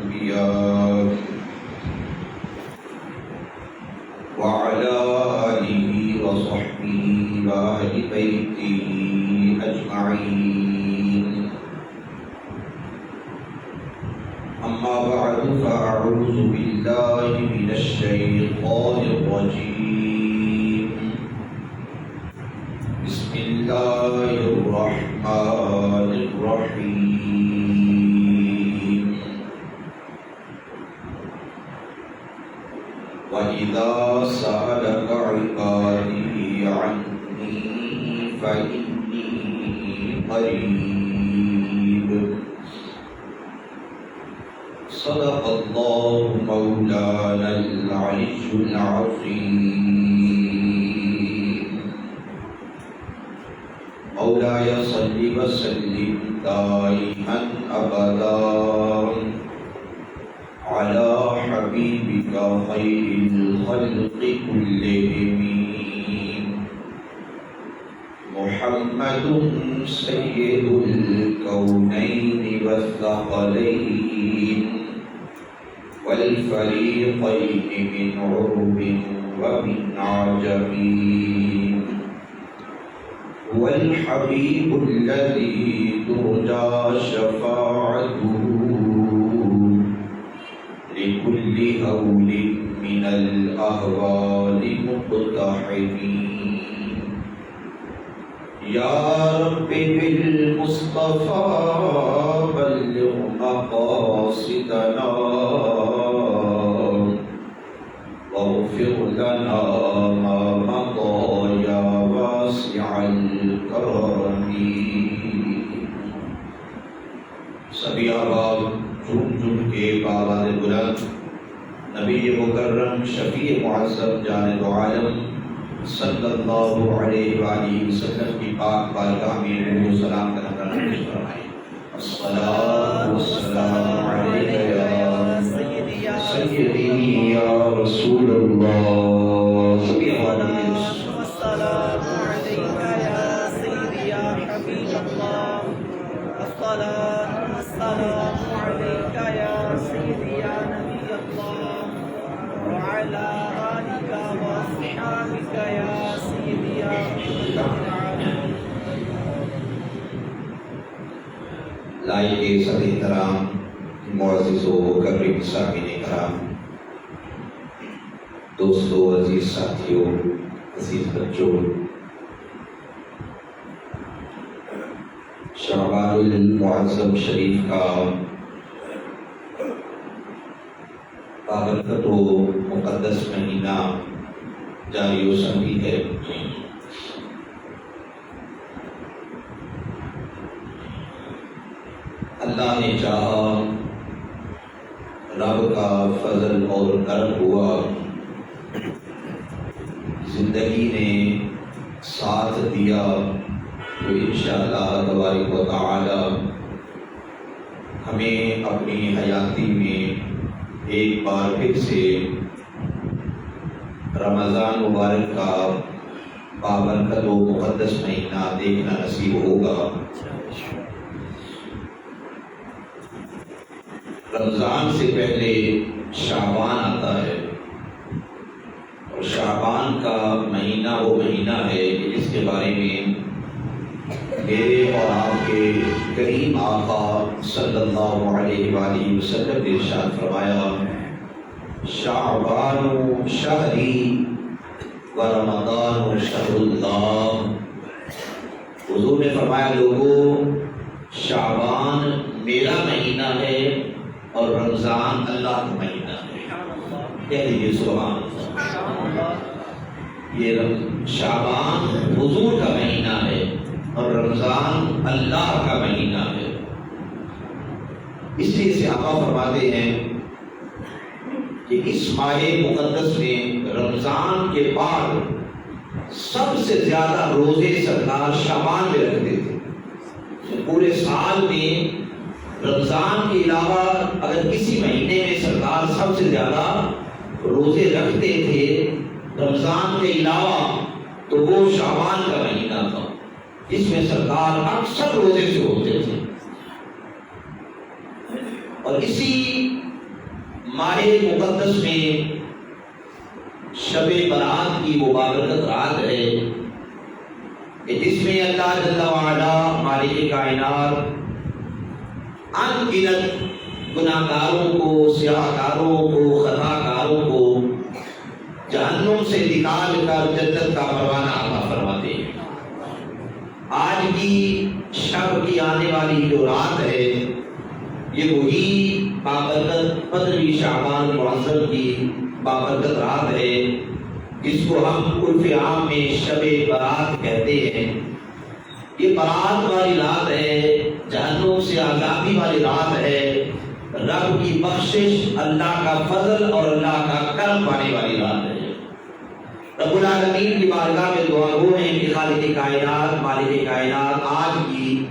الأنبياء وعلى آله وصحبه وأهل بيته أجمعين. أما بعد فأعوذ بالله من الشيطان الرجيم. بسم الله الرحمن الرحيم. وإذا سألك عبادي عني فإني قريب. صدق الله مولانا العلي العظيم. مولاي صل وسلم دائما أبدا على حبيبك خير الخلق كلهم محمد سيد الكونين والثقلين والفريقين من عرب ومن عجم. هو الحبيب الذي ترجى شفاعته لكل هول من الأهوال مقتحمين. يا رب بالمصطفى بلغ مقاصدنا واغفر لنا ما مضى يا واسع الكرم. سبھی احباب جھوم جھوم کے بآواز بلند نبی مکرم شفیع معظم جانب عالم صلی اللہ علیہ وآلہ وسلم کی پاک بارگاہ میں درود و سلام کا نذرانہ پیش فرمائیں. الصلاۃ والسلام علیک یا سیدی یا رسول اللہ. سبھی احباب السلام علیک یا سیدی یا حبیب اللہ. الصلاۃ والسلام علیک یا سیدی یا نبی اللہ وعلی آلک واصحابک یا سیدی یا رحمت العالمین. لائق سبھی احترام معزز و مکرم سامعین کرام، دوستو، عزیز ساتھیوں، عزیز بچوں، شعبان المعظم شریف کا بابرکت و مقدس مہینہ جاری و ساری ہے. اللہ نے چاہا، رب کا فضل اور کرم ہوا، زندگی نے ساتھ دیا تو انشاءاللہ تبارک و تعالی ہمیں اپنی حیاتی میں ایک بار پھر سے رمضان مبارک کا بابرکت و مقدس مہینہ دیکھنا نصیب ہوگا. رمضان سے پہلے شعبان آتا ہے، اور شعبان کا مہینہ وہ مہینہ ہے کہ جس کے بارے میں میرے اور آپ کے کریم آقا صلی اللہ علیہ وآلہ وسلم نے ارشاد فرمایا، شعبان شہری و رمضان شہر اللہ. حضور نے فرمایا، لوگوں، شعبان میرا مہینہ ہے اور رمضان اللہ کا مہینہ ہے. کہہ دیجیے سبحان اللہ. یہ شعبان حضور کا مہینہ ہے اور رمضان اللہ کا مہینہ ہے. اس لیے صحابہ فرماتے ہیں کہ اس ماہ مقدس میں رمضان کے بعد سب سے زیادہ روزے سرکار شعبان میں رکھتے تھے. پورے سال میں رمضان کے علاوہ اگر کسی مہینے میں سرکار سب سے زیادہ روزے رکھتے تھے رمضان کے علاوہ تو وہ شعبان کا مہینہ تھا، جس میں سرکار اکثر روزے سے ہوتے تھے. اور اسی ماہ مقدس میں شب برات کی مبارک رات ہے جس میں اللہ جل وعلا مالک کائنات ان گنت گناہگاروں کو، سیاہکاروں کو، خطاکاروں کو جہنم سے نکال کر جنت کا پروانہ عطا فرماتے ہیں۔ آج کی شب کی آنے والی جو رات ہے یہ وہی بابرکت 15 شعبان معظم کی بابرکت رات ہے جس کو ہم عرف عام میں شب برات کہتے ہیں۔ یہ برات والی رات ہے، جہنم سے آزادی والی رات ہے، رب کی بخشش، اللہ کا فضل اور اللہ کا کرم پانے والی رات ہے۔ رب العالمین کی بارگاہ میں دعا گو ہیں کہ خالق کائنات، مالک کائنات، آج کی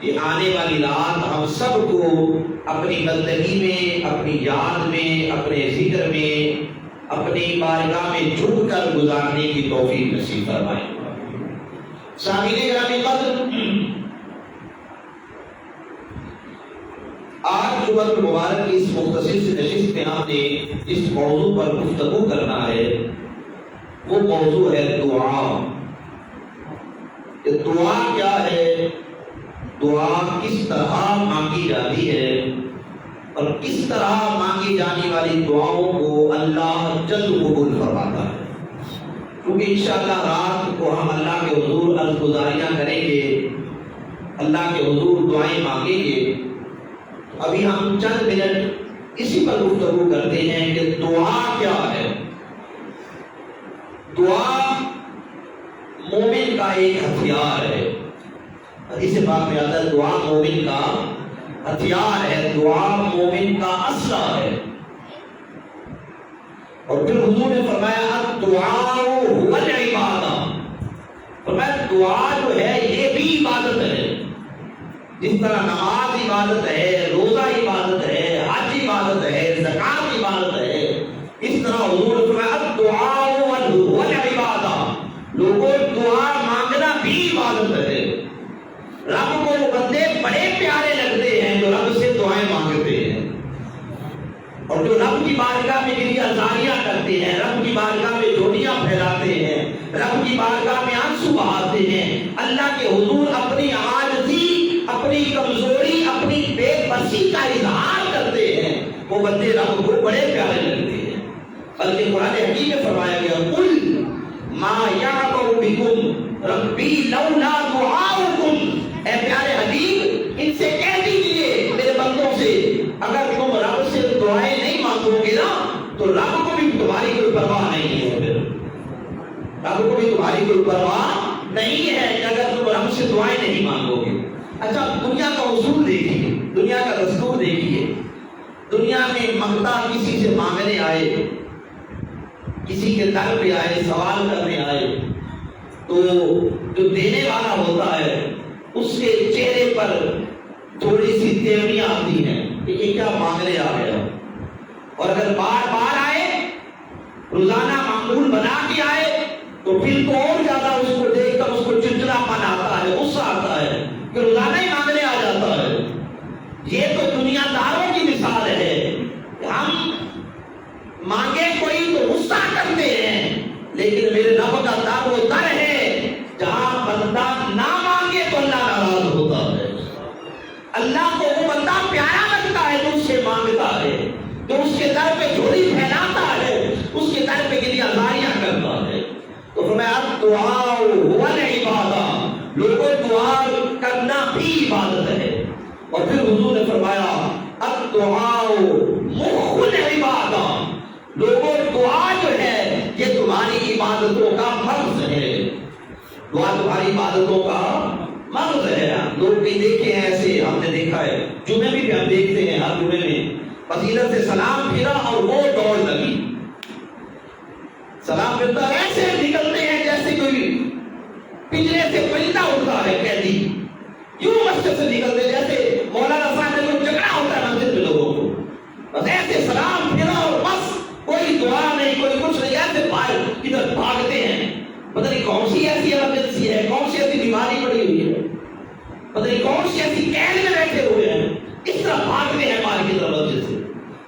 یہ آنے والی رات ہم سب کو اپنی بندگی میں، اپنی یاد میں، اپنے ذکر میں، اپنی بارگاہ میں جھک کر گزارنے کی توفیق نصیب فرمائے۔ سامعین گرامی قدر، آج جمعہ المبارک کی اس مختصر سی نشست میں ہم نے اس موضوع پر گفتگو کرنا ہے۔ وہ موضوع ہے دعا۔ کہ دعا کیا ہے، دعا کس طرح مانگی جاتی ہے اور کس طرح مانگی جانے والی دعاؤں کو اللہ جلد قبول فرماتا ہے۔ کیونکہ انشاءاللہ رات کو ہم اللہ کے حضور عرض گزاریاں کریں گے، اللہ کے حضور دعائیں مانگیں گے۔ ابھی ہم چند منٹ اسی پر گفتگو کرتے ہیں کہ دعا کیا ہے۔ دعا مومن کا ایک ہتھیار ہے۔ حدیث پاک میں آتا ہے دعا مومن کا ہتھیار ہے، دعا مومن کا اسلحہ ہے۔ اور پھر حضور نے فرمایا الدعاء هو العبادہ، فرمایا دعا جو ہے یہ بھی عبادت ہے۔ جس طرح نماز عبادت ہے، روزہ عبادت ہے، حج عبادت ہے، زکوٰۃ عبادت ہے، اس طرح حضور نے فرمایا الدعاء هو العبادہ، لوگوں دعا مانگنا بھی عبادت ہے۔ رب کو وہ بندے بڑے پیارے لگتے ہیں جو رب سے دعائیں مانگتے ہیں اور جو رب کی بارگاہ میں گریہ زاریاں کرتے ہیں، رب کی بارگاہ میں جھولیاں پھیلاتے ہیں، رب کی بارگاہ میں آنسو بہاتے ہیں، اللہ کے حضور اپنی عاجزی، اپنی کمزوری، اپنی بے بسی کا اظہار کرتے ہیں، وہ بندے رب کو بڑے پیارے لگتے ہیں۔ بلکہ قرآن حکیم میں فرمایا گیا قل ما یعبأ بکم ربی لولا دعاؤکم، اے پیارے حبیب ان سے کہہ دیجئے میرے بندوں سے اگر تم رب سے دعائیں نہیں مانگو گے نا تو رب کو بھی تمہاری کوئی پرواہ نہیں ہے۔ پھر رب کو بھی تمہاری کوئی پرواہ نہیں ہے کہ اگر تم رب سے دعائیں نہیں مانگو گے۔ اچھا دنیا کا اصول دیکھیے، دنیا کا دستور دیکھیے۔ دنیا میں منگتا کسی سے مانگنے آئے، کسی کے در پہ آئے، سوال کرنے آئے تو جو دینے والا ہوتا ہے اس کے چہرے پر تھوڑی سی تیوریاں آتی ہیں کہ یہ کیا مانگنے آ گیا، اور اگر بار بار آئے، روزانہ معمول بنا کے آئے تو پھر تو اور زیادہ اس کو دیکھ کر اس کو چڑچڑاپن آتا ہے، غصہ آتا ہے کہ روزانہ ہی مانگنے آ جاتا ہے۔ یہ تو دنیا داروں کی مثال ہے، ہم مانگے کوئی تو غصہ کرتے ہیں، لیکن میرے رب کا در وہ در ہے جہاں بندہ نہ مانگے تو اللہ ناراض ہوتا ہے۔ اللہ کو وہ بندہ پیارا لگتا ہے جو اس سے مانگتا ہے، جو اس کے در پہ جھولی پھیلاتا ہے، اس کے در پہ گریہ زاریاں کرتا ہے۔ تو فرمایا الدعاء هو العبادہ، لوگوں دعا کرنا بھی عبادت ہے۔ اور پھر حضور نے فرمایا الدعاء مخ العبادہ، لوگوں دعا جو ہے یہ تمہاری عبادتوں کا مرض ہے، دعا تمہاری عبادتوں کا مرض ہے۔ لوگ بھی دیکھے ہیں ایسے، ہم نے دیکھا ہے جمعے بھی ہم دیکھتے ہیں، ہر جمعے میں فضیلت سے سلام پھرا اور وہ دوڑ لگی، سلام پھرتا ایسے نکلتے ہیں جیسے کوئی پنجرے سے پرندہ اڑتا ہے قیدی، یوں مسجد سے نکلتے جیسے مولانا صاحب نے کوئی جھگڑا ہوتا ہے مسجد میں لوگوں کو، بس ایسے سلام پھرا اور بس کوئی دعا نہیں، کوئی کچھ نہیں، ایسے باہر ادھر بھاگتے ہیں۔ پتہ نہیں کون سی ایسی ایمرجنسی ہے، کون سی ایسی بیماری پڑی ہوئی ہے، پتہ نہیں کون سی ایسی قید میں بیٹھے ہوئے ہیں، اس طرح بھاگتے ہیں مار کی طرف مسجد سے۔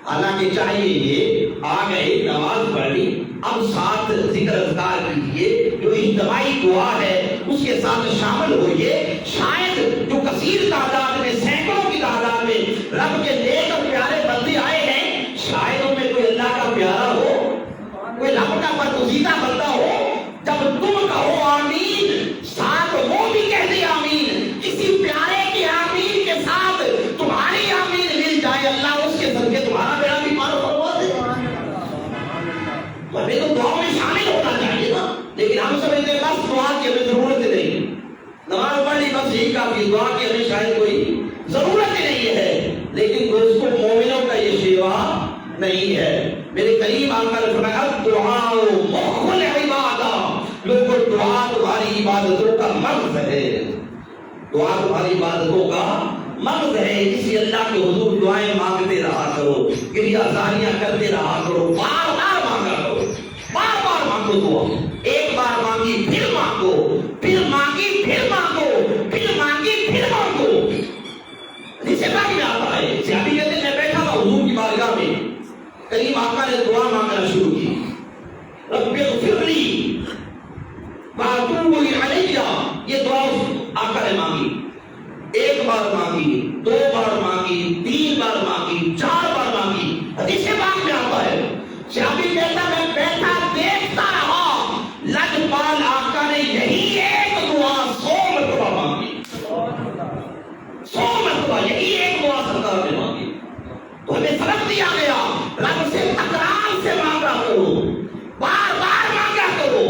حالانکہ چاہیے یہ آ گئے نماز پڑھ لی اب ساتھ ذکر اذکار کیجیے جو اجتماعی دعا ہے اس کے ساتھ شامل ہوئیے شاید جو کثیر تعداد میں سینکڑوں کی تعداد میں رب کے نیک اور پیارے بندے آئے ہیں شاید ان میں کوئی اللہ کا پیارا ہو کوئی رب کا برگزیدہ بندہ ہو جب تم کہو آمین ساتھ وہ بھی کہہ دے آمین کسی پیارے کی آمین کے ساتھ تمہاری آمین مل جائے اللہ اس کے صدقے تمہارا بیڑا بھی پار فرما دے ہمیں تو دعا میں شامل ہونا چاہیے نا لیکن ہم سمجھتے ہیں بس دعا کی ہمیں ضرورت نہیں نماز پڑھ لی بس یہی کافی دعا کی ہمیں شاید کوئی ضرورت ہی نہیں ہے لیکن دوستوں مومنوں کا یہ شیوا نہیں ہے میرے کریم آقا نے فرمایا دعا مخ العبادہ لوگوں دعا تمہاری عبادتوں کا مغز ہے دعا تمہاری عبادتوں کا مغز ہے اس لیے اللہ کے حضور دعائیں مانگتے رہا کرو گریہ زاریاں کرتے رہا کرو بار بار مانگا کرو بار بار مانگو دعا ایک بار مانگی پھر مانگو پھر مانگی پھر مانگو پھر مانگی پھر مانگو جسے باقی میں آتا ہے صحابی کہتے ہیں میں بیٹھا تھا حضور کی بارگاہ میں کریم آقا نے دعا مانگنا شروع کی رب اغفر لی واتوب علیہ یہ دعا آقا نے مانگی ایک بار مانگی دو بار مانگی تین بار مانگی چار بار مانگی حدیث پاک میں آتا ہے صحابی کہتا میں بیٹھا دیکھتا رہا لجپال آقا نے یہی ایک دعا 100 مرتبہ مانگی 100 مرتبہ یہی ایک دعا سرکار نے مانگی تو ہمیں سبق دیا گیا رب سے تکرار سے مانگا کرو بار بار مانگا کرو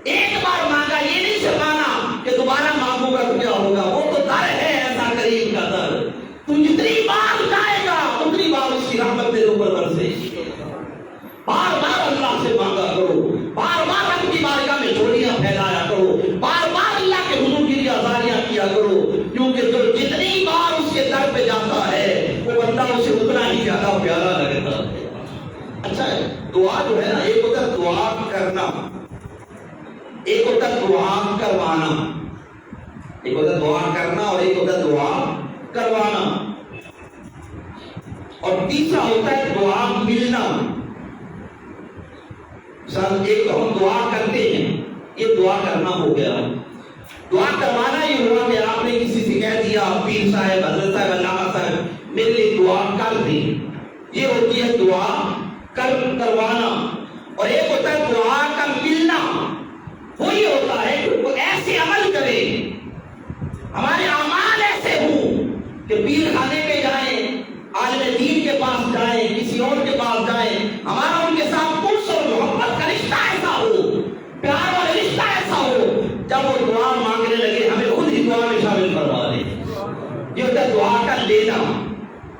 ایک بار مانگا یہ نہیں سمانا کہ دوبارہ مانگوں گا تو کیا ہوگا وہ تو در ہے ایسا کریم کا در تو جتنی بار جائے گا اتنی بار اس کی رحمت تیرے اوپر برسے بار بار اللہ سے مانگا کرو بار بار رب کی بارگاہ میں جھولیاں پھیلایا کرو بار بار اللہ کے حضور کی آزاریاں کیا کرو کیونکہ جو جتنی بار اس کے در پہ جاتا ہے وہ بندہ اسے اتنا ہی زیادہ پیارا لگتا ہے اچھا ہے دعا جو ہے نا ایک ہوتا ہے دعا کرنا ایک ہوتا ہے دعا کروانا ایک ہوتا ہے دعا کرنا اور ایک ہوتا ہے دعا کروانا اور تیسرا ہوتا ہے دعا ملنا ایک تو ہم دعا کرتے ہیں یہ دعا کرنا ہو گیا دعا کروانا یہ ہوا کہ آپ نے کسی سے کہہ دیا پیر صاحب حضرت صاحب علامہ صاحب میرے لیے دعا کر دیں یہ ہوتی ہے دعا کروانا اور ایک ہوتا ہے دعا کا ملنا وہی ہوتا ہے کہ وہ ایسے عمل کرے ہمارے اعمال ایسے ہوں کہ پیر خانے پہ جائیں عالم دین کے پاس جائیں کسی اور کے پاس جائیں ہمارا ان کے ساتھ انس اور محبت کا رشتہ ایسا ہو پیار اور رشتہ ایسا ہو جب وہ دعا مانگنے لگے ہمیں خود ہی دعا میں شامل کروا دے یہ ہوتا ہے دعا کا لینا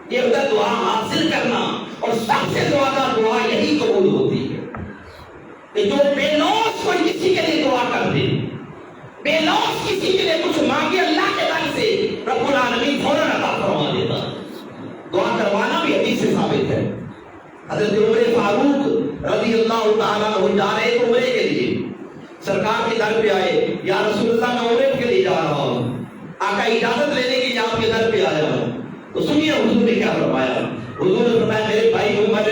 یہ ہوتا ہے دعا حاصل کرنا اور سب سے زیادہ دعا یہی قبول ہوتی ہے کہ جو بے لوث کوئی کسی کے لیے دعا کر دے بے لوث کسی کے لیے کچھ مانگے اللہ کے در سے رب العالمین فوراً عطا فرما دیتا دعا کروانا بھی حدیث سے ثابت ہے حضرت عمر فاروق رضی اللہ تعالیٰ عنہ جا رہے تھے عمرے کے لیے سرکار کے در پہ آئے یا رسول اللہ میں عمرے کے لیے جا رہا ہوں آقا اجازت لینے کے لیے آپ کے در پہ آیا ہوں تو سنیے حضور نے کیا فرمایا حضور نے فرمایا میرے بھائی عمر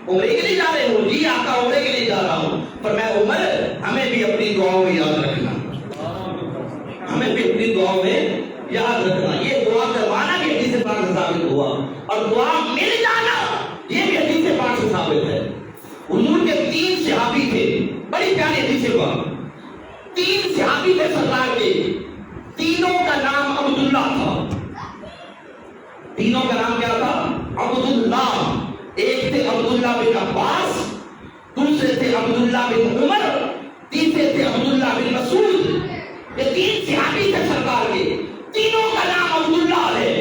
عمرے کے لیے جا رہے ہو جی آقا عمرے کے لیے جا رہا ہوں فرمایا عمر ہمیں بھی اپنی دعاؤں میں یاد رکھنا ہمیں بھی اپنی دعاؤں میں یاد رکھنا یہ دعا کروانا بھی حدیث پاک سے ثابت ہوا اور دعا مل جانا یہ بھی حدیث پاک سے ثابت ہے حضور کے 3 صحابی تھے بڑی پیاری حدیث پاک 3 صحابی تھے سرکار کے تینوں کا نام عبداللہ تھا تینوں کا نام کیا تھا عبداللہ ایک تھے عبداللہ بن عباس دوسرے تھے عبداللہ بن عمر تیسرے تھے عبداللہ بن مسعود یہ 3 صحابی تھے سرکار کے تینوں کا نام عبداللہ ہے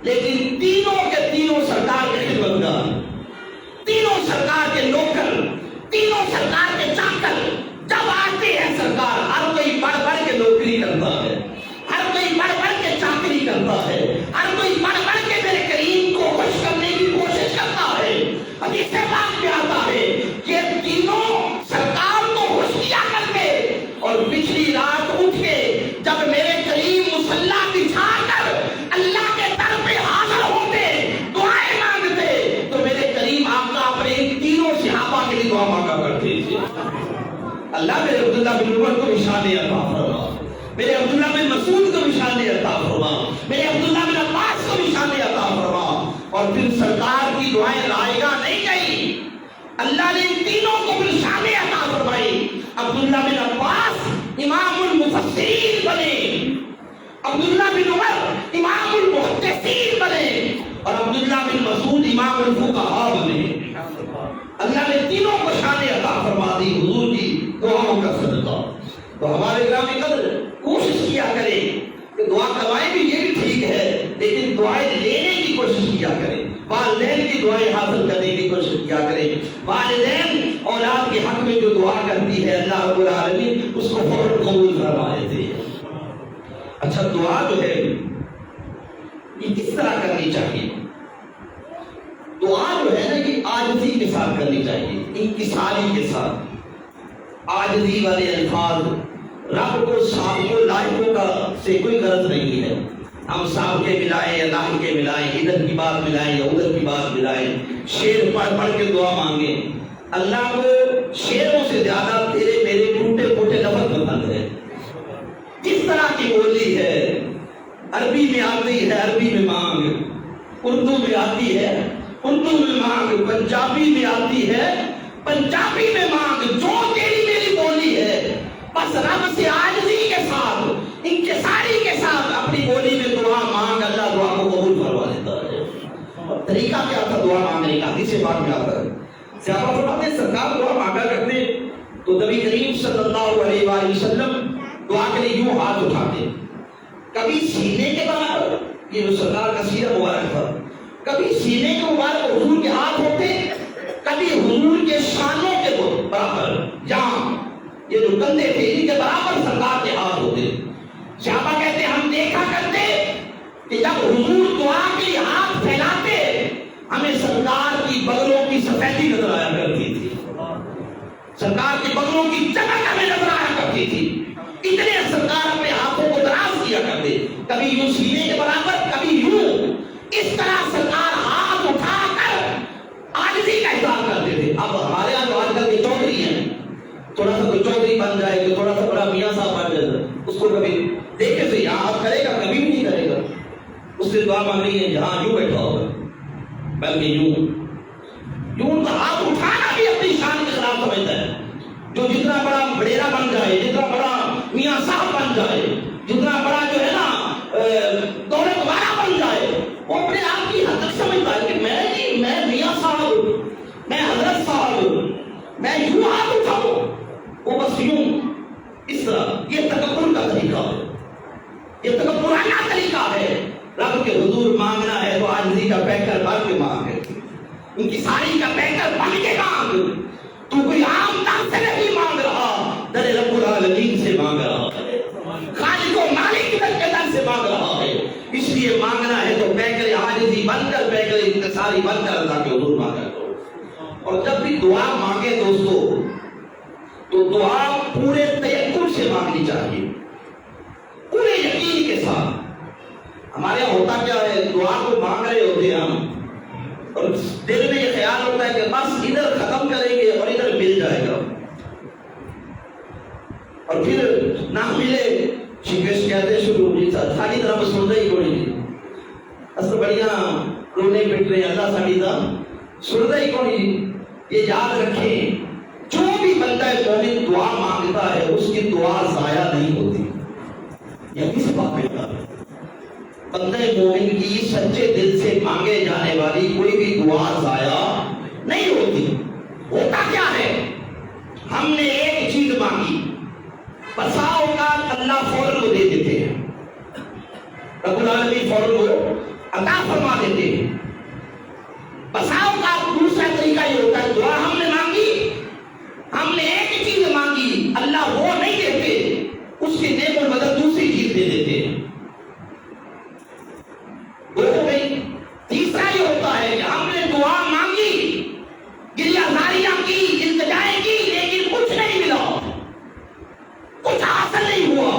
لیکن تینوں کے تینوں سرکار کے خدمتگار تینوں سرکار کے نوکر تینوں سرکار کے چاکر جب آتے ہیں سرکار ہر کوئی بڑھ بڑھ کے نوکری کرتا ہے ہر کوئی بڑھ بڑھ کے چاکری کرتا ہے ہر کوئی بڑھ بڑھ کے میرے کریم کو خوش کرنے کی کوشش کرتا ہے حدیث پاک میں آتا ہے یہ تینوں سرکار کو خوش کیا کرتے اور پچھلی رات اٹھ کے جب میرے کریم مصلی بچھا کر اللہ کے در پہ حاضر ہوتے دعائیں اللہ میرے عبداللہ بن عمر کو بھی شان عطا فرما، میرے عبداللہ بن مسعود کو بھی شان عطا فرما، میرے عبداللہ بن عباس کو بھی شان عطا فرما۔ اور پھر سرکار کی دعائیں رائگاں نہیں گئی، اللہ نے ان تینوں کو بھی شان عطا فرمائی۔ عبداللہ بن عباس امام المفسرین بنے، عبداللہ بن عمر امام المحدثین بنے، اور عبداللہ بن مسعود امام الفقہاء بنے۔ اللہ نے تینوں کو شان عطا فرما دی حضور کی دعاؤں کا صدقہ۔ تو ہمارے گرامی قدر کوشش کیا کریں کہ دعا کروائیں بھی یہ بھی ٹھیک ہے، لیکن دعائیں لینے کی کوشش کیا کریں، والدین کی دعائیں حاصل کرنے کی کوشش کیا کریں۔ والدین اولاد کے حق میں جو دعا کرتی ہے اللہ رب العالمین اس کو فوراً قبول فرما لیتے ہیں۔ اچھا دعا جو ہے یہ کس طرح کرنی چاہیے؟ دعا جو ہے نا یہ عاجزی کے ساتھ کرنی چاہیے، انکساری کے ساتھ، عاجزی والے الفاظ۔ رب کو سابقوں لائقوں کا سے کوئی غرض نہیں ہے، ہم صاحب کے ملائیں یا لاحق کے ملائیں، ادھر کی بات ملائیں یا ادھر کی بات ملائیں، شعر پڑھ پڑھ کے دعا مانگیں۔ اللہ کو شعروں سے زیادہ تیرے میرے ٹوٹے پھوٹے لفظ پسند ہے۔ کس طرح کی بولی ہے؟ عربی میں آتی ہے عربی میں مانگ، اردو میں آتی ہے اردو میں مانگ، پنجابی میں آتی ہے پنجابی میں مانگ، جو تیری میری بولی ہے بس رب سے عاجزی کے ساتھ انکساری کے ساتھ اپنی بولی میں دعا مانگ، اللہ دعا کو قبول فرما دیتا ہے۔ اور طریقہ کیا تھا دعا مانگنے کا؟ حدیث پاک میں آتا ہے، صحابہ فرماتے ہیں سرکار دعا مانگا کرتے تو نبی کریم صلی اللہ علیہ وآلہ وسلم دعا کے لیے یوں ہاتھ اٹھاتے، کبھی سینے کے برابر، یہ جو سرکار کا سینہ مبارک تھا، کبھی سینے کے مبارک حضور کے ہاتھ ہوتے، کبھی حضور کے شانوں کے برابر، جہاں یہ جو کندھے تھے ان کے برابر سرکار کے ہاتھ ہوتے۔ صحابہ کہتے ہیں ہم دیکھا کرتے کہ جب حضور دعا کے لیے ہاتھ پھیلاتے ہمیں سرکار کی بغلوں کی سفیدی نظر آیا کرتی تھی، سرکار کی بغلوں کی چمک ہمیں نظر آیا کرتی تھی، اتنے سرکار اپنے ہاتھوں کو دراز کیا کرتے، کبھی یوں سینے کے برابر کبھی یوں، اس طرح سرکار ہاتھ اٹھا کر عاجزی کا اظہار کرتے تھے۔ اب ہمارے یہاں جو آج کل کے چودھری ہیں، تھوڑا سا کوئی چودھری بن جائے تو تھوڑا سا بڑا میاں صاحب بن جائے، اس کو کبھی دیکھے سے یہاں آپ کرے گا کبھی بھی نہیں کرے گا، اس سے دعا مانگنی ہے جہاں یوں بیٹھا ہوگا، بلکہ یوں کا ہاتھ اٹھانا بھی اپنی شان کے خلاف سمجھتا ہے۔ جو جتنا بڑا بڑیرا بن جائے، جتنا بڑا میاں صاحب بن جائے، جتنا بڑا جو ہے نا دولت والا بن جائے، وہ اپنے آپ کی حد تک سمجھتا ہے کہ میں میاں صاحب، میں حضرت صاحب، میں یوں ہاتھ اٹھاؤں، وہ بس یوں، اس طرح۔ یہ تکبر کا طریقہ ہے، یہ تکبرانہ طریقہ ہے۔ رب کے حضور مانگنا ہے تو عاجزی کا پیکر بن کے مانگ، انکساری کا پیکر بن کے مانگ۔ تو کوئی عام دم سے نہیں مانگ رہا، در رب العالمین سے مانگ رہا ہے، خالق و مالک کے در سے مانگ رہا ہے۔ اس لیے مانگنا ہے تو پیکر عاجزی بن کر، پیکر انکساری بن کر اللہ کے حضور مانگا کرو۔ اور جب بھی دعا مانگے دوستو تو دعا پورے تیقن سے مانگنی چاہیے، پورے یقین کے ساتھ۔ ہمارے یہاں ہوتا کیا ہے، دعا کو مانگ رہے ہوتے ہیں ہم اور دل میں یہ خیال ہوتا ہے کہ بس ادھر ختم کریں گے اور ادھر مل جائے گا، اور پھر نہ ملے شکویش کہتے شروع ہوئی ساری طرح بس سنتا ہی کوئی نہیں، اصل بڑھیا رونے پٹ رہے اللہ ساری طرح سنتا ہی کوئی نہیں۔ یہ یاد رکھیں جو بھی بندہ مومن دعا مانگتا ہے اس کی دعا ضائع نہیں ہوتی، یہ کس بات پہ بندہ مومن کی سچے دل سے مانگے جانے والی کوئی بھی دعا ضائع نہیں ہوتی۔ ہوتا کیا ہے، ہم نے ایک چیز مانگی، بسا اوقات اللہ فوراً کو دے دیتے ہیں، رب العالمین فوراً کو عطا فرما دیتے ہیں۔ بسا اوقات دوسرا طریقہ یہ ہوتا ہے، دعا ہم نے مانگی، ہم نے ایک چیز مانگی، اللہ وہ نہیں دیتے، اس کے نیب البدل دوسری چیز دے دیتے ہیں۔ تیسرا یہ ہوتا ہے کہ ہم نے دعا مانگی، گریہ زاریاں کی، التجائیں کی، لیکن کچھ نہیں ملا، کچھ حاصل نہیں ہوا۔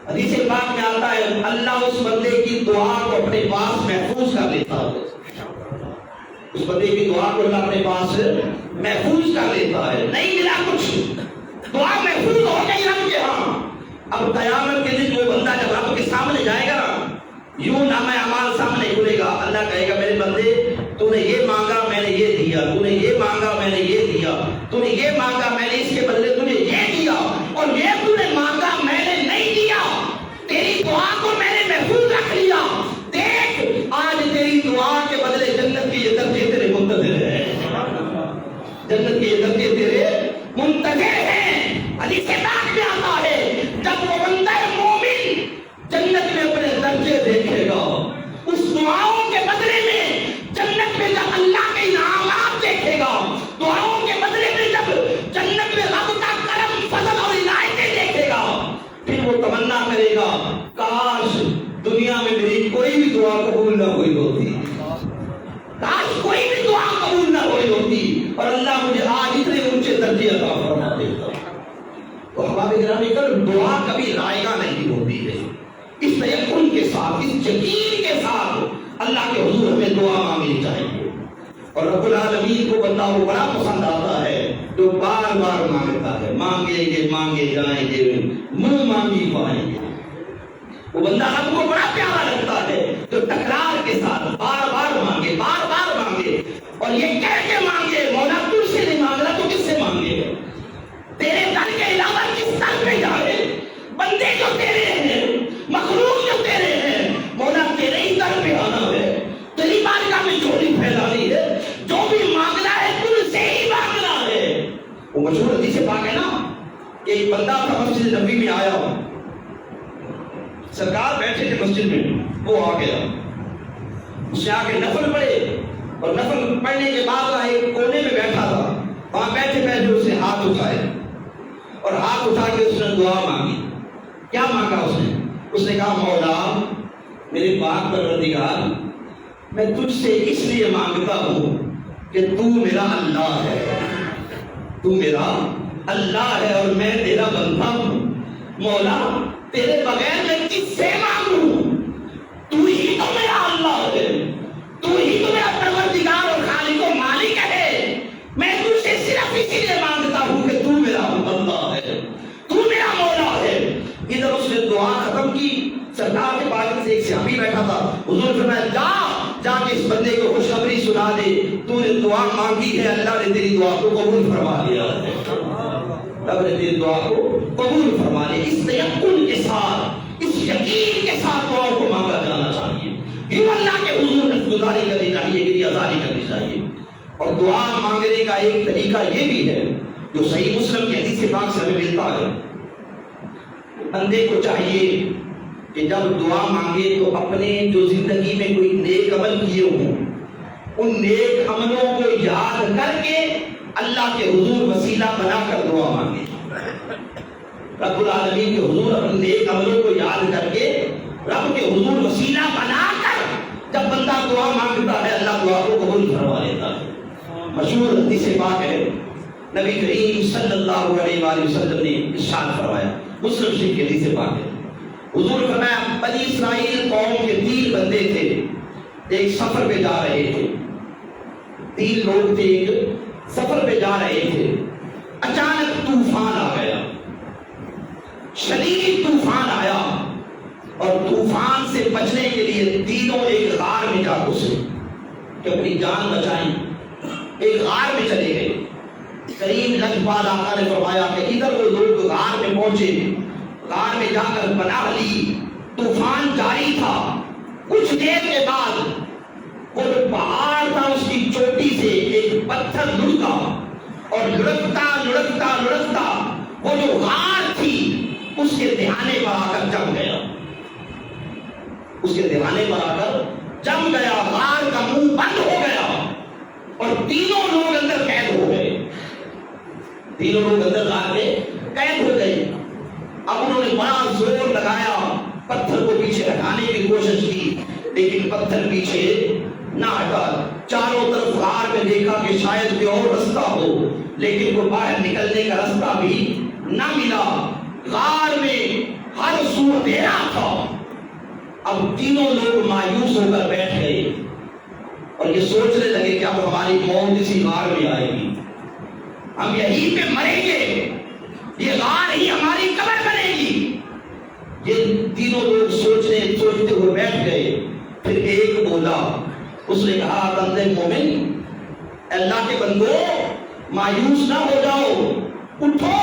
حدیث پاک میں آتا ہے اللہ اس بندے کی دعا کو اپنے پاس محفوظ کر لیتا ہے، اس بندے کی دعا کو اللہ اپنے پاس محفوظ کر لیتا ہے۔ نہیں ملا کچھ، دعا محفوظ ہو گئی رب کے ہاں. اب قیامت کے دن وہ بندہ جب رب کے سامنے جائے گا یوں نامہ اعمال سامنے کھلے گا, اللہ کہے گا میرے بندے تو نے یہ مانگا میں نے یہ دیا, تو نے یہ مانگا میں نے یہ دیا, تو نے یہ مانگا میں نے اس کے بدلے تجھے یہ دیا, اور یہ تو نے مانگا میں نے نہیں دیا, تیری دعا کو میں نے محفوظ رکھ لیا. دیکھ آج تیری دعا کے بدلے جنت کے یہ درجے تیرے منتظر ہیں, جنت کے یہ درجے تیرے منتظر ہیں. حدیث پاک میں آتا ہے جب وہ بندہ مومن جنت میں اپنے درجے دیکھے گا, اس دعاؤں کے بدلے میں جنت میں جب اللہ کے انعامات دیکھے گا, دعاؤں کے بدلے میں جب جنت میں رب کا کرم فضل اور عنایتیں دیکھے گا, پھر وہ تمنا کرے گا کاش دنیا میں میری کوئی بھی دعا قبول نہ ہوئی ہوتی, کاش کوئی بھی دعا قبول نہ ہوئی ہوتی اور اللہ مجھے آج اتنے اونچے درجے عطا فرما دیتا. تو احباب گرامی دعا کبھی رائگاں نہیں ہوتی ہے. اس تیقن کے ساتھ, اس یقین کے ساتھ اللہ کے حضور ہمیں دعا مانگنی چاہیے. اور رب العالمین کو بندہ وہ بڑا پسند آتا ہے جو بار بار مانگتا ہے. مانگیں گے مانگے جائیں گے, منہ مانگی پائیں گے. وہ بندہ رب کو بڑا پیارا لگتا ہے جو تکرار کے ساتھ بار بار مانگے, بار بار مانگے, اور یہ کہہ کے مانگے مولا تجھ سے نہیں مانگ رہا تو کس سے مانگے, تیرے در کے علاوہ کس در پہ جائے. بندے جو تیرے ہیں, مخلوق جو تیرے ہیں, مولا تیرے ہی در پہ آنا ہے, تیری بارگاہ میں جھولی پھیلانی ہے, جو بھی مانگنا ہے تجھ سے ہی مانگنا ہے. وہ مشہور حدیث پاک ہے نا کہ ایک بندہ تھا مسجد نبوی میں آیا, سرکار بیٹھے تھے مسجد میں, وہ آ گیا, اس نے آ کے نفل پڑھے, اور نفل پڑھنے کے بعد وہ ایک کونے میں بیٹھا تھا, وہاں بیٹھے بیٹھے اس نے ہاتھ اٹھائے, اور ہاتھ اٹھا کے اس نے دعا مانگی. کیا مانگا اس نے کہا مولا میرے پاک پروردگار میں تجھ سے اس لیے مانگتا ہوں کہ تو میرا اللہ ہے, تو میرا اللہ ہے اور میں تیرا بندہ ہوں. مولا تیرے بغیر میں کس سے مانگوں, تو ہی تو میرا اللہ ہے, تو ہی تو میرا پروردگار اور خالق و مالک ہے. میں تجھ سے صرف اسی لیے مانگتا ہوں کہ تو میرا اللہ ہے, تو میرا مولا ہے. ادھر اس نے دعا ختم کی, سرکار کے پاس سے ایک صحابی بیٹھا تھا, حضور فرمایا جا کے اس بندے کو خوشخبری سنا دے, تو نے دعا مانگی ہے, اللہ نے تیری دعا کو قبول فرما لیا ہے, رب نے تیری دعا کو قبول فرما لیا. اس تیقن کے ساتھ, اس یقین کے ساتھ دعا کو مانگا جانا چاہیے. یوں اللہ کے حضور میں گزاری کرنی چاہیے, گری ازاری کرنی چاہیے. اور دعا مانگنے کا ایک طریقہ یہ بھی ہے جو صحیح مسلم کی حدیث پاک سے ہمیں ملتا ہے. بندے کو چاہیے کہ جب دعا مانگے تو اپنے جو زندگی میں کوئی نیک عمل کیے ہوں ان نیک عملوں کو یاد کر کے اللہ کے حضور وسیلہ بنا کر دعا مانگے. رب العالمین کے حضور اپنے نیک عملوں کو یاد کر کے رب کے حضور وسیلہ بنا کر جب بندہ دعا مانگتا ہے اللہ دعا کو قبول فرما لیتا ہے. مشہور حدیث پاک ہے, نبی کریم صلی اللہ علیہ وآلہ وسلم نے ارشاد فرمایا, مسلم شریف کی حدیث پاک ہے, حضور فرمایا بنی اسرائیل قوم کے 3 بندے تھے, ایک سفر پہ جا رہے تھے, 3 لوگ تھے, ایک سفر پہ جا رہے تھے, اچانک طوفان آ گیا, شدید طوفان آیا, اور طوفان سے بچنے کے لیے تینوں ایک غار میں جا گھسے کہ اپنی جان بچائیں. ایک غار میں چلے گئے. کریم لجپال آقا نے فرمایا کہ ادھر وہ لوگ غار میں پہنچے, غار میں جا کر پناہ لی. طوفان جاری تھا. کچھ دیر کے بعد وہ جو پہاڑ تھا اس کی چوٹی سے ایک پتھر لڑکا, اور لڑکتا لڑکتا لڑکتا وہ جو غار تھی اس کے دہانے پر آ کر جم گیا. اس کے دہانے پر آ کر جم گیا, غار کا منہ بند ہو گیا, اور تینوں لوگ اندر قید ہو گئے. تینوں لوگ اندر غار میں قید ہو گئے. اب انہوں نے بڑا زور لگایا, پتھر کو پیچھے ہٹانے کی کوشش کی, لیکن پتھر پیچھے نہ ہٹا. چاروں طرف غار میں دیکھا کہ شاید کوئی اور رستہ ہو, لیکن وہ باہر نکلنے کا رستہ بھی نہ ملا. غار میں ہر سو اندھیرا تھا. اب تینوں لوگ مایوس ہو کر بیٹھ گئے اور یہ سوچنے لگے کہ اب ہماری موت اسی غار میں آئے گی, ہم یہیں پہ مریں گے, یہ غار ہی ہماری قبر بنے گی۔ یہ تینوں لوگ سوچتے ہوئے بیٹھ گئے۔ پھر ایک بولا، اس نے کہا بندے مومن، اللہ کے بندو مایوس نہ ہو جاؤ، اٹھو،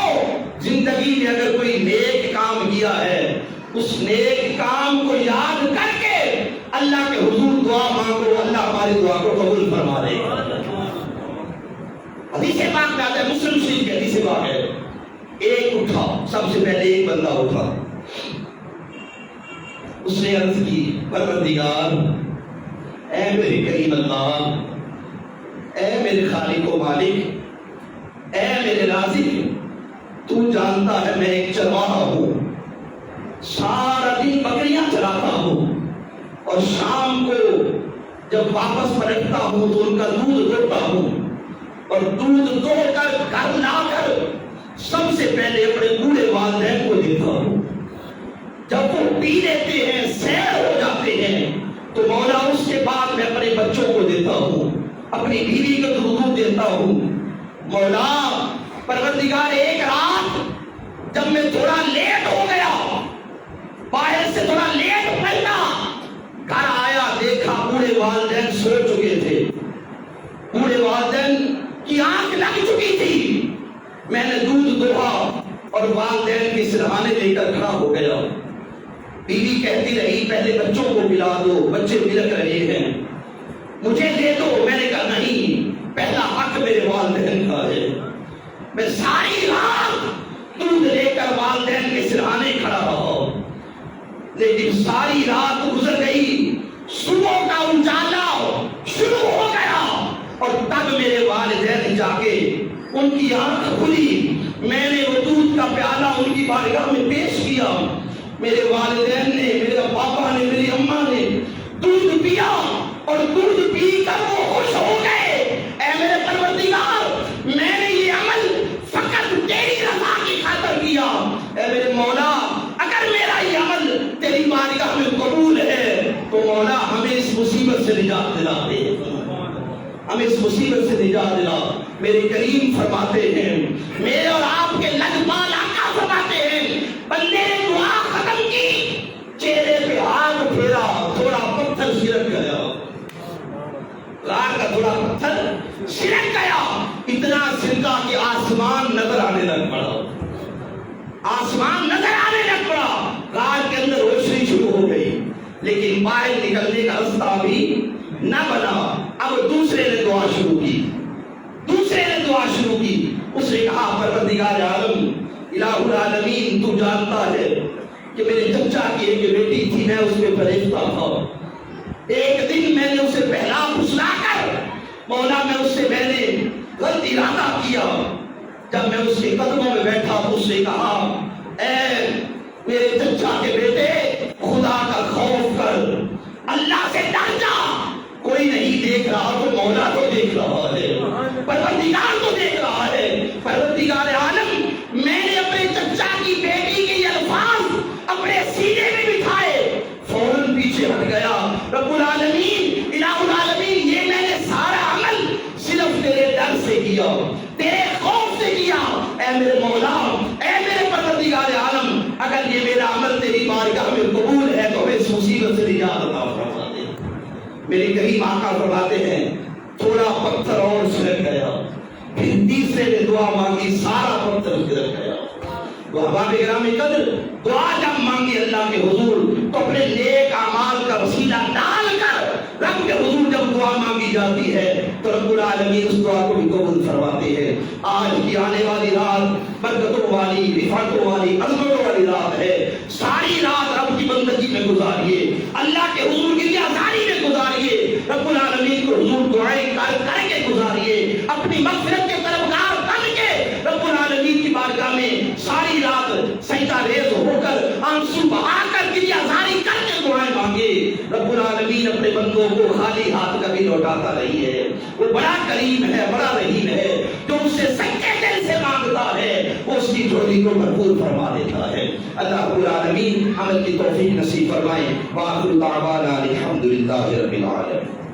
زندگی میں اگر کوئی نیک کام کیا ہے اس نیک کام کو یاد کر کے اللہ کے حضور دعا مانگو، اللہ ہماری دعا کو قبول فرما دے گا۔ حدیث پاک میں آتا ہے، مسلم شریف کی حدیث پاک ہے، ایک اٹھا، سب سے پہلے ایک بندہ اٹھا، اس نے عرض کی پروردگار، اے میرے کریم اللہ، اے میرے خالق و مالک، اے میرے رازق، تو جانتا ہے میں ایک چرواہا ہوں، سارا دن بکریاں چراتا ہوں اور شام کو جب واپس پلٹتا ہوں تو ان کا دودھ دوہتا ہوں، اور دودھ دو کر گھر لا کر سب سے پہلے اپنے بوڑھے والدین کو دیتا ہوں۔ جب وہ پی لیتے ہیں، سیر ہو جاتے ہیں، تو مولا اس کے بعد میں اپنے بچوں کو دیتا ہوں، اپنی بیوی کو دودھ دیتا ہوں۔ مولا پروردگار، ایک رات جب میں تھوڑا لیٹ ہو گیا، باہر سے تھوڑا لیٹ پہنا، گھر آیا دیکھا بوڑھے والدین سو چکے تھے، بوڑھے والدین کی آنکھ لگ چکی تھی۔ میں نے دودھ دوہا اور والدین کے سرہانے لے کر کھڑا ہو گیا۔ بیوی کہتی رہی پہلے بچوں کو پلا دو، بچے بلک رہے ہیں، مجھے دے دو۔ میں نے کہا نہیں، پہلا حق میرے والدین کا ہے۔ میں ساری رات دودھ لے کر والدین کے سرہانے کھڑا رہا، لیکن ساری رات گزر گئی، صبح کا اجالا شروع ہو گیا اور تب میرے والدین جا کے ان کی آنکھ کھلی، میں نے وہ دودھ کا پیالہ ان کی بارگاہ میں پیش کیا۔ میرے والدین نے، میرے پاپا نے، میری اماں نے دودھ پیا اور دودھ پی کر وہ خوش ہو گئے۔ اے میرے پروردگار، میں نے یہ عمل فقط تیری رضا کی خاطر کیا۔ اے میرے مولا، اگر میرا یہ عمل تیری بارگاہ میں قبول ہے تو مولا ہمیں اس مصیبت سے نجات دلا دے، ہمیں اس مصیبت سے نجات دلا۔ میرے کریم فرماتے ہیں، میرے اور آپ کے لجپال آقا فرماتے ہیں، بندے نے دعا ختم کی، چہرے پہ ہاتھ پھیرا، تھوڑا پتھر سرک گیا، غار کا تھوڑا پتھر سرک گیا، اتنا سرکا کہ آسمان نظر آنے لگ پڑا، آسمان نظر آنے لگ پڑا، غار کے اندر روشنی شروع ہو گئی، لیکن باہر نکلنے کا راستہ بھی نہ بنا۔ اب دوسرے نے دعا شروع کی، دوسرے نے دعا شروع کی، اس نے کہا پروردگار عالم، الہ العالمین، تو جانتا ہے کہ میرے چچا کی ایک بیٹی تھی، میں اس پہ فریفتہ تھا، ایک دن میں نے اسے پہلا پھسلا کر مولا میں نے غلط ارادہ کیا۔ جب میں اس کے قدموں میں بیٹھا تو اس نے کہا، اے میرے چچا کے بیٹے، خدا کا خوف کر، اللہ سے ڈر جا، کوئی نہیں دیکھ رہا تو مولا تو دیکھ رہا ہے، پروردگار تو دیکھ رہا ہے۔ پروردگار عالم، میں نے اپنے چچا کی بیٹی کے یہ الفاظ اپنے سینے میں بٹھائے، فوراً پیچھے ہٹ گیا۔ رب العالمین، الہ العالمین، یہ میں نے سارا عمل صرف تیرے ڈر سے کیا، تیرے خوف سے کیا۔ اے میرے مولا، اے میرے پروردگار عالم، اگر یہ میرا عمل تیری بارگاہ میں قبول ہے تو اس مصیبت سے نجات عطا فرما دے۔ میرے کریم آقا فرماتے ہیں، تھوڑا پتھر اور سرک گیا، پھر تیسرے نے دعا مانگی، سارا پتھر سرک گیا۔ احباب گرامی قدر، دعا جب مانگی اللہ کے حضور تو اپنے نیک اعمال کا وسیلہ ڈال کر رب کے حضور جب دعا مانگی جاتی ہے تو رب العالمین اس دعا کو بھی قبول فرماتے ہیں۔ آج کی آنے والی رات برکتوں والی، رفعتوں والی، عظمتوں والی رات ہے۔ ساری رات رب کی بندگی میں گزاریے، اللہ کے حضور کی رضامندی میں گزاریے، رب العالمین کو حضور دعائیں کر کے گزاریے، اپنی مغفرت کے طلبگار بن کے رب العالمین کی بارگاہ میں ساری رات سجدہ ریز ہو کر، آنسو بہا کر، گریہزاری کر کے دعائیں مانگے۔ رب العالمین اپنے بندوں کو خالی ہاتھ کبھی لوٹاتا نہیں ہے، وہ بڑا کریم ہے، بڑا رحیم ہے، جو اس سے سچے دل سے مانگتا ہے وہ اس کی جھولی کو بھرپور فرما دیتا ہے۔ اللہ رب العالمین عمل کی توفیق نصیب فرمائے۔ وآخر دعوانا الحمدللہ رب العالمین۔